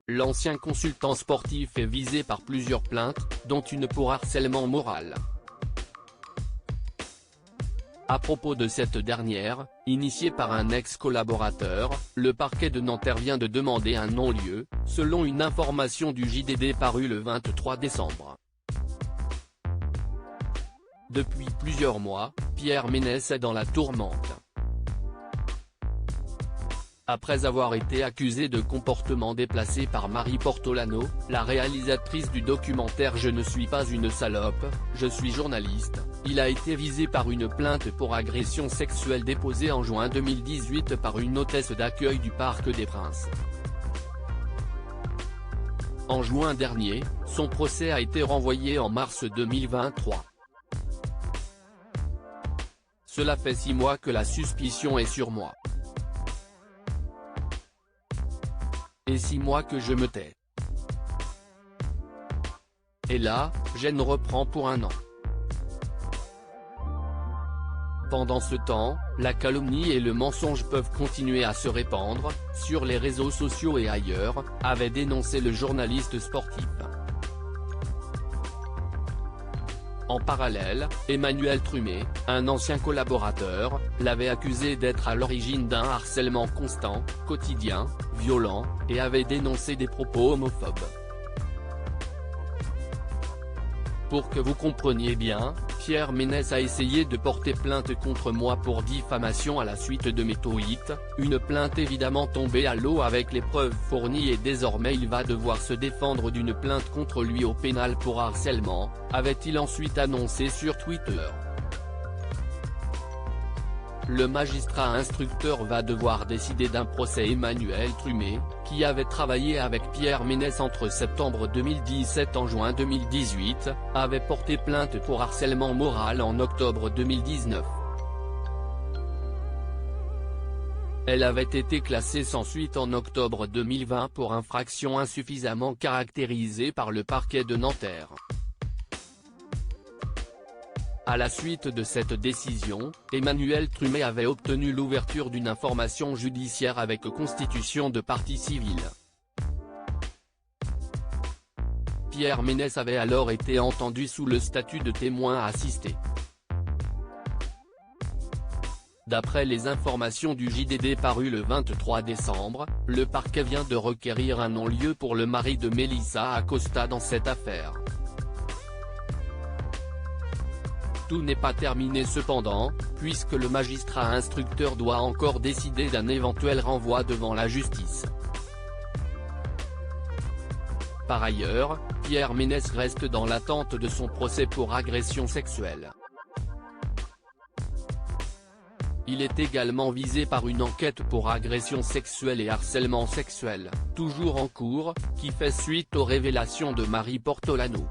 L'ancien consultant sportif est visé par plusieurs plaintes, dont une pour harcèlement moral. À propos de cette dernière, initiée par un ex-collaborateur, le parquet de Nanterre vient de demander un non-lieu, selon une information du JDD parue le 23 décembre. Depuis plusieurs mois, Pierre Ménès est dans la tourmente. Après avoir été accusé de comportement déplacé par Marie Portolano, la réalisatrice du documentaire Je ne suis pas une salope, je suis journaliste, il a été visé par une plainte pour agression sexuelle déposée en juin 2018 par une hôtesse d'accueil du Parc des Princes. En juin dernier, son procès a été renvoyé en mars 2023. Cela fait 6 mois que la suspicion est sur moi. Et 6 mois que je me tais. Et là, Gênes reprend pour 1 an. Pendant ce temps, la calomnie et le mensonge peuvent continuer à se répandre, sur les réseaux sociaux et ailleurs, avait dénoncé le journaliste sportif. En parallèle, Emmanuel Trumet, un ancien collaborateur, l'avait accusé d'être à l'origine d'un harcèlement constant, quotidien, violent, et avait dénoncé des propos homophobes. Pour que vous compreniez bien, Pierre Ménès a essayé de porter plainte contre moi pour diffamation à la suite de mes tweets, une plainte évidemment tombée à l'eau avec les preuves fournies et désormais il va devoir se défendre d'une plainte contre lui au pénal pour harcèlement, avait-il ensuite annoncé sur Twitter. Le magistrat instructeur va devoir décider d'un procès. Emmanuel Trumet, qui avait travaillé avec Pierre Ménès entre septembre 2017 et juin 2018, avait porté plainte pour harcèlement moral en octobre 2019. Elle avait été classée sans suite en octobre 2020 pour infraction insuffisamment caractérisée par le parquet de Nanterre. À la suite de cette décision, Emmanuel Trumet avait obtenu l'ouverture d'une information judiciaire avec constitution de partie civile. Pierre Ménès avait alors été entendu sous le statut de témoin assisté. D'après les informations du JDD paru le 23 décembre, le parquet vient de requérir un non-lieu pour le mari de Mélissa Acosta dans cette affaire. Tout n'est pas terminé cependant, puisque le magistrat instructeur doit encore décider d'un éventuel renvoi devant la justice. Par ailleurs, Pierre Ménès reste dans l'attente de son procès pour agression sexuelle. Il est également visé par une enquête pour agression sexuelle et harcèlement sexuel, toujours en cours, qui fait suite aux révélations de Marie Portolano.